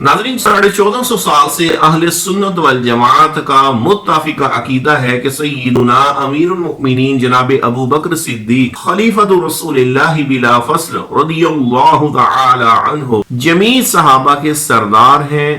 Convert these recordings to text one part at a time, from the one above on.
नाज़रीन, 1450 साल से अहले सुन्नत वल जमात का मुत्तफ़िक़ा अकीदा है कि सय्यदुना अमीरुल मुमिनीन जनाब अबू बकर सिद्दीक खलीफतुर रसूलिल्लाह बिला फस्ल रदियल्लाहु तआला अन्हु जमी सहाबा के सरदार हैं।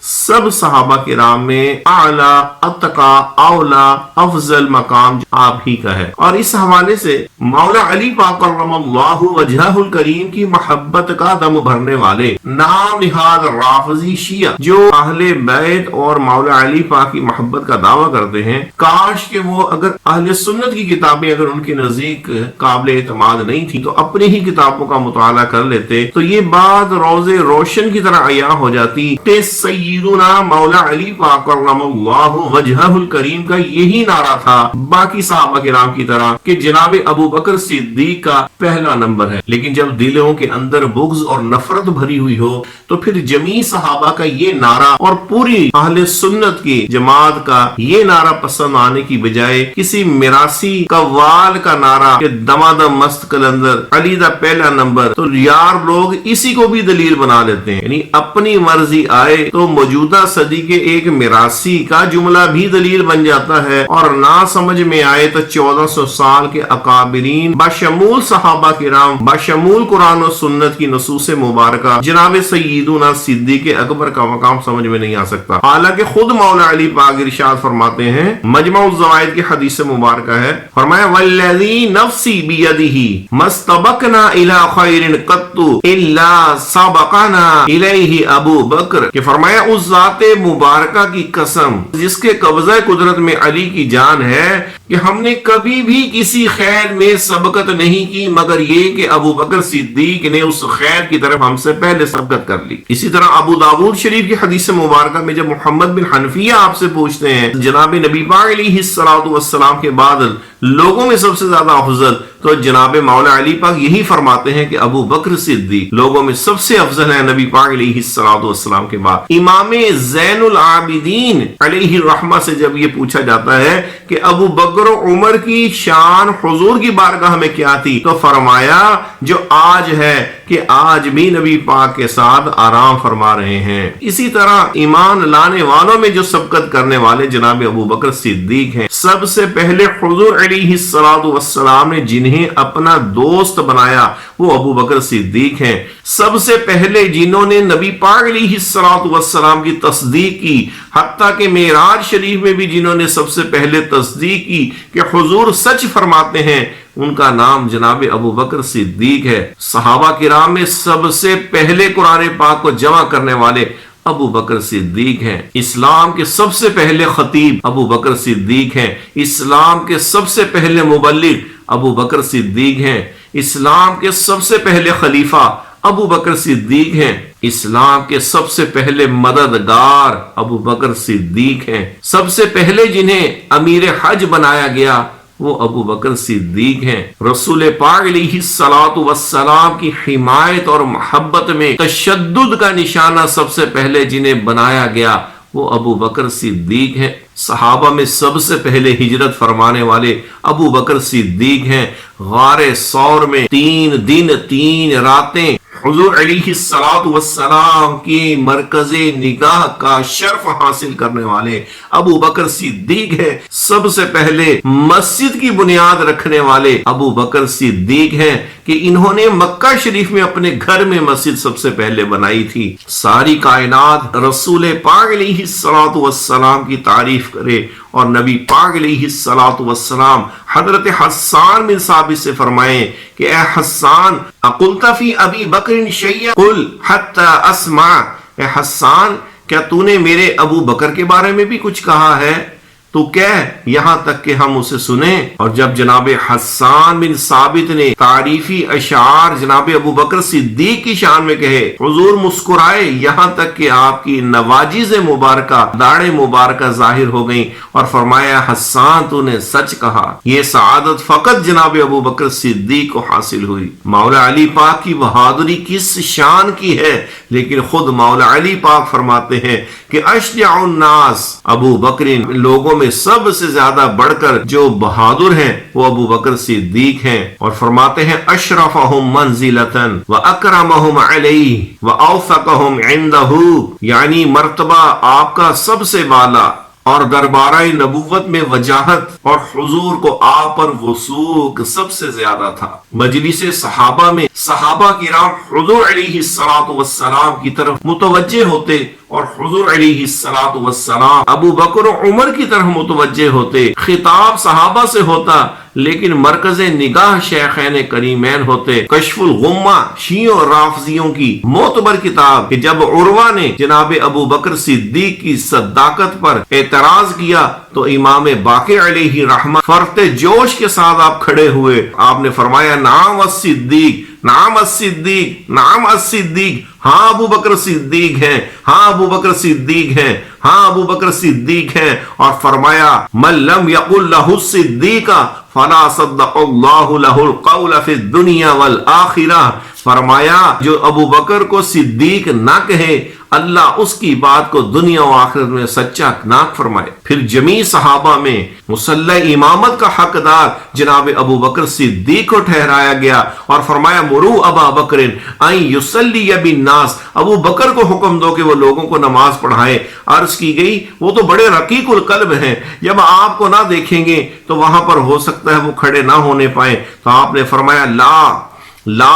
सब सहाबा किराम में आला अत्तका औला अफजल मकाम आप ही का है। और इस हवाले से मौला अली पाक करमल्लाहु वजहुल करीम की मोहब्बत का दम भरने वाले नाम निहाद राफजी शिया जो अहले बैत और मौला अली पाक की मोहब्बत का दावा करते हैं, काश के वो अगर अहले सुन्नत की किताबें अगर उनके नजदीक काबिल एतमाद नहीं थी तो अपनी ही किताबों का मुताला कर लेते तो ये बात रोजे रोशन की तरह अया हो जाती कि सय्यदुना मौला अली पाक करमल्लाहु वजहुल करीम का यही नारा था बाकी सहाबा किराम की तरह कि जनाब अबू बकर सिद्दीक का पहला नंबर है। लेकिन जब दिलों के अंदर बुग़्ज़ और नफरत भरी हुई हो तो फिर जमी सहाबा का ये नारा और पूरी अहले सुन्नत की जमात का ये नारा पसंद आने की बजाय किसी मिरासी कव्वाल का नारा कि दमादम मस्त कलंदर अली दा पहला नंबर, तो यार लोग इसी को भी दलील बना लेते हैं। यानी अपनी मर्जी आए तो मौजूदा सदी के एक मिरासी का जुमला भी दलील बन जाता है और ना समझ में आए तो 1400 साल के अकाबिरीन बशमूल सहाबा किराम बशमूल कुरान और सुन्नत की नसूस मुबारका जनाब सय्यदुना सिद्दीक अकबर का मकाम समझ में नहीं आ सकता। हालांकि खुद मौला अली पाक इरशाद फरमाते हैं, मजमुउज़ ज़वाइद की हदीस मुबारक है, फरमाया वल्लज़ी नफ्सी बियदिही मस्तबकना इला खैरिन कत्तु इल्ला सबकना इलैहि अबू बकर, कि फरमाया उस ज़ाते मुबारका की कसम जिसके कब्ज़ा कुदरत में अली की जान है कि हमने कभी भी किसी खैर में सबकत नहीं की मगर ये कि अबू बकर सिद्दीक ने उस खैर की तरफ हमसे पहले सबकत कर ली। इसी तरह अबू दाऊद शरीफ की हदीस मुबारका में जब मोहम्मद बिन हनफिया आपसे पूछते हैं जनाब नबी पाक अलैहिस्सलातु वस्सलाम के बाद लोगों में सबसे ज्यादा अफजल, तो जनाब मौला अली पाक यही फरमाते हैं कि अबू बकर सिद्दीक लोगों में सबसे अफजल है नबी पाक अलैहिस्सलातु वस्सलाम के बाद। इमाम ज़ैनुल आबिदीन अलैहि रहमा से जब ये पूछा जाता है कि अबू बकर उमर की शान हुजूर की बारगाह में क्या थी, तो फरमाया जो आज है कि आज भी नबी पाक के साथ आराम फरमा रहे हैं। इसी तरह ईमान लाने वालों में जो सबकत करने वाले जनाब अबू बकर सिद्दीक हैं। सबसे पहले हुजूर अलैहिस्सलातु वस्सलाम ने जिन्हें अपना दोस्त बनाया वो अबू बकर सिद्दीक हैं। सबसे पहले जिन्होंने नबी पाक अलैहिस्सलातु वस्सलाम की तस्दीक की, हत्ता कि मेराज शरीफ में भी जिन्होंने सबसे पहले तस्दीक की कि हुजूर सच फरमाते हैं, उनका नाम जनाब अबू बकर सिद्दीक है। सहाबा किराम में सबसे पहले कुरान पाक को जमा करने वाले अबू बकर सिद्दीक हैं। इस्लाम के सबसे पहले खतीब अबू बकर सिद्दीक हैं। इस्लाम के सबसे पहले मुबल्लिग अबू बकर सिद्दीक हैं। इस्लाम के सबसे पहले खलीफा अबू बकर सिद्दीक हैं। इस्लाम के सबसे पहले मददगार अबू बकर सिद्दीक हैं। सबसे पहले जिन्हें अमीर हज बनाया गया वो अबू बकर सिद्दीक हैं। रसूल पाक अलैहिस्सलातु वस्सलाम की हिमायत और मोहब्बत में तशद्दुद का निशाना सबसे पहले जिन्हें बनाया गया वो अबू बकर सिद्दीक हैं। सहाबा में सबसे पहले हिजरत फरमाने वाले अबू बकर सिद्दीक हैं। गारे सौर में 3 दिन 3 रातें हुजूर अलैहिस्सलातु वस्सलाम की मरकज़े निगाह का शर्फ हासिल करने वाले अबू बकर सिद्दीक है। सबसे पहले मस्जिद की बुनियाद रखने वाले अबू बकर सिद्दीक हैं कि इन्होंने मक्का शरीफ में अपने घर में मस्जिद सबसे पहले बनाई थी। सारी कायनात रसूल पाक अलैहिस्सलातु वस्सलाम की तारीफ करे और नबी पाक अलैहिस्सलातु वस्सलाम हजरत हस्सान बिन साबित से फरमाए कि ए हस्सान अकुलता फी अबी बकर शैया कुल हत्ता अस्मा, ए हस्सान क्या तूने मेरे अबू बकर के बारे में भी कुछ कहा है, तो कह यहां तक कि हम उसे सुने। और जब जनाब हस्सान बिन साबित ने तारीफी अशार जनाब अबू बकर सिद्दीक की शान में कहे, हुजूर मुस्कुराए यहां तक कि आपकी नवाजिज मुबारका दाढ़े मुबारका जाहिर हो गई और फरमाया हस्सान तूने सच कहा। ये सआदत फकत जनाब अबू बकर सिद्दीक को हासिल हुई। मौला अली पाक की बहादुरी किस शान की है, लेकिन खुद मौला अली पाक फरमाते हैं कि अशजाउन नास अबू बकर, लोगों میں سب سے زیادہ بڑھ کر جو بہادر ہیں وہ ابو بکر صدیق ہیں، اور فرماتے ہیں اشرفہم منزلتاً واکرمہم علیہ واوثقہم عندہ، یعنی مرتبہ آپ کا سب سے بالا اور دربارہ نبوت میں وجاہت اور حضور کو آپ پر وثوق سب سے زیادہ تھا۔ مجلس صحابہ میں صحابہ کرام حضور علیہ الصلوۃ والسلام کی طرف متوجہ ہوتے اور حضور علیہ الصلوۃ والسلام ابو بکر و عمر کی طرف متوجہ ہوتے۔ خطاب صحابہ سے ہوتا لیکن مرکز نگاہ شیخین کریمین ہوتے۔ کشف الغمہ شیعوں اور رافضیوں کی معتبر کتاب کہ جب عروہ نے جناب ابو بکر صدیق کی صداقت پر اعتراض کیا تو امام باقر علیہ رحمہ فرط جوش کے ساتھ آپ کھڑے ہوئے، آپ نے فرمایا نعم الصدیق، نعم الصدیق، نعم الصدیق، ہاں ابو بکر صدیق ہیں، ہاں ابو بکر صدیق ہیں، ہاں ابو بکر صدیق ہیں، اور فرمایا من لم یقل لہ الصدیق فلا صدق اللہ لہ القول فی الدنیا والآخرہ، فرمایا جو ابو بکر کو صدیق نہ کہے اللہ اس کی بات کو دنیا و آخرت میں سچا نہ فرمائے۔ پھر جمیع صحابہ میں مصلی امامت کا حقدار جناب ابو بکر صدیق کو ٹھہرایا گیا اور فرمایا مرو ابا بکر ان یصلی بالناس، ابو بکر کو حکم دو کہ وہ لوگوں کو نماز پڑھائے۔ عرض کی گئی وہ تو بڑے رقیق القلب ہیں، جب آپ کو نہ دیکھیں گے تو وہاں پر ہو سکتا ہے وہ کھڑے نہ ہونے پائیں، تو آپ نے فرمایا لا لا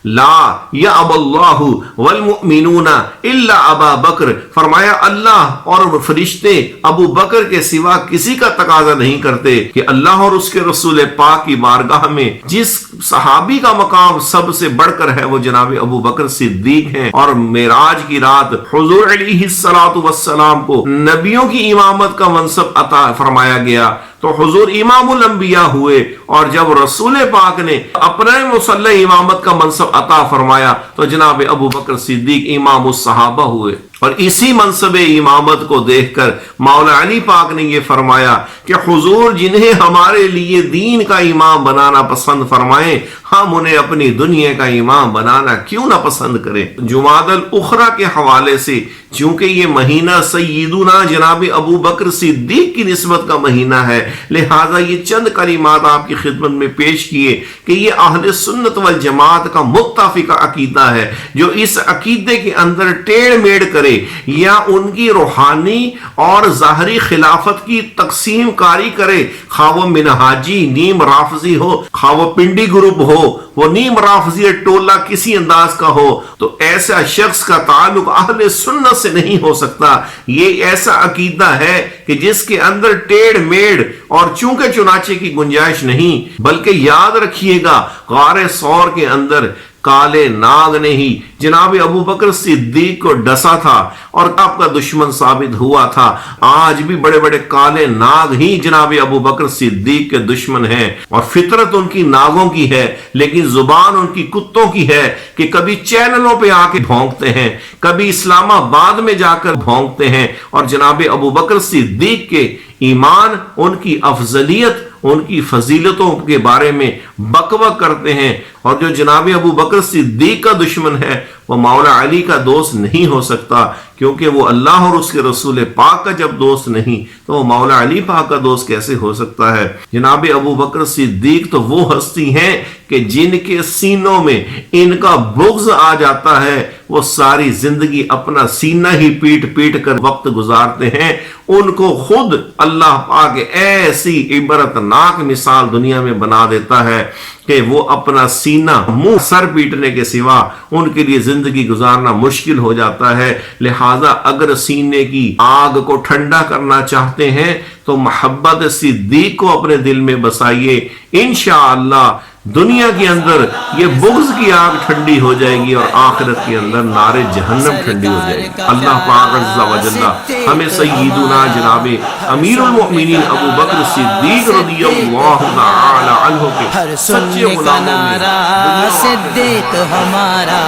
لا یا اب اللہ والمؤمنون الا ابا بکر، فرمایا اللہ اور فرشتے ابو بکر کے سوا کسی کا تقاضا نہیں کرتے کہ اللہ اور اس کے رسول پاک کی بارگاہ میں جس صحابی کا مقام سب سے بڑھ کر ہے وہ جناب ابو بکر صدیق ہیں۔ اور معراج کی رات حضور علیہ الصلوۃ والسلام کو نبیوں کی امامت کا منصب عطا فرمایا گیا تو حضور امام الانبیاء ہوئے، اور جب رسول پاک نے اپنے مصلی امامت کا منصب عطا فرمایا تو جناب ابو بکر صدیق امام الصحابہ ہوئے۔ اور اسی منصب امامت کو دیکھ کر مولا علی پاک نے یہ فرمایا کہ حضور جنہیں ہمارے لیے دین کا امام بنانا پسند فرمائیں، ہم انہیں اپنی دنیا کا امام بنانا کیوں نہ پسند کریں۔ جمادی الاخری کے حوالے سے چونکہ یہ مہینہ سیدنا جناب ابو بکر صدیق کی نسبت کا مہینہ ہے، لہٰذا یہ چند کلمات آپ کی خدمت میں پیش کیے کہ یہ اہل سنت والجماعت کا متفقہ عقیدہ ہے۔ جو اس عقیدے کے اندر ٹیڑھ میڑ کرے یا ان کی روحانی اور ظاہری خلافت کی تقسیم کاری کرے، خواہ وہ منہاجی نیم رافضی ہو، خواہ وہ پنڈی گروپ ہو، وہ نیم رافضی ٹولہ کسی انداز کا ہو، تو ایسا شخص کا تعلق اہل سنت سے نہیں ہو سکتا۔ یہ ایسا عقیدہ ہے کہ جس کے اندر ٹیڑھ میڑ اور چونکہ چنانچہ کی گنجائش نہیں، بلکہ یاد رکھیے گا غار ثور کے اندر کالے ناگ نے ہی جناب ابو بکر صدیق کو ڈسا تھا اور آپ کا دشمن ثابت ہوا تھا۔ آج بھی بڑے بڑے کالے ناگ ہی جناب ابو بکر صدیق کے دشمن ہیں، اور فطرت ان کی ناگوں کی ہے لیکن زبان ان کی کتوں کی ہے کہ کبھی چینلوں پہ آ کے بھونکتے ہیں، کبھی اسلام آباد میں جا کر بھونکتے ہیں، اور جناب ابو بکر صدیق کے ایمان، ان کی افضلیت، ان کی فضیلتوں کے بارے میں بک بک کرتے ہیں۔ اور جو جناب ابو بکر صدیق کا دشمن ہے وہ مولا علی کا دوست نہیں ہو سکتا، کیونکہ وہ اللہ اور اس کے رسول پاک کا جب دوست نہیں تو وہ مولا علی پاک کا دوست کیسے ہو سکتا ہے۔ جناب ابو بکر صدیق تو وہ ہستی ہیں کہ جن کے سینوں میں ان کا بغض آ جاتا ہے، وہ ساری زندگی اپنا سینہ ہی پیٹ پیٹ کر وقت گزارتے ہیں۔ ان کو خود اللہ پاک ایسی عبرتناک مثال دنیا میں بنا دیتا ہے کہ وہ اپنا سینہ منہ سر پیٹنے کے سوا ان کے لیے زندگی گزارنا مشکل ہو جاتا ہے۔ لہٰذا اگر سینے کی آگ کو ٹھنڈا کرنا چاہتے ہیں تو محبت صدیق کو اپنے دل میں بسائیے، انشاءاللہ دنیا کے اندر یہ بغض کی آگ ٹھنڈی ہو جائے گی اور آخرت کے اندر نار جہنم ٹھنڈی ہو جائے گی۔ اللہ پاک عز و جل ہمیں سیدنا جناب امیر المؤمنین ابو بکر صدیق رضی اللہ تعالی عنہ کے سچے غلاموں میں صدیق ہمارا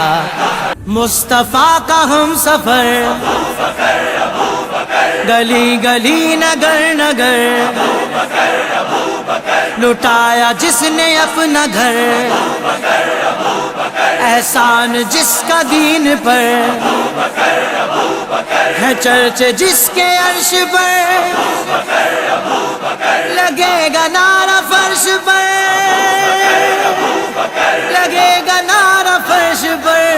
مصطفیٰ کا ہم سفر، گلی گلی نگر نگر لٹایا جس نے اپنا گھر، احسان جس کا دین پر ہے چرچ جس کے عرش پر لگے گا نعرہ فرش پر لگے گا نعرہ فرش پر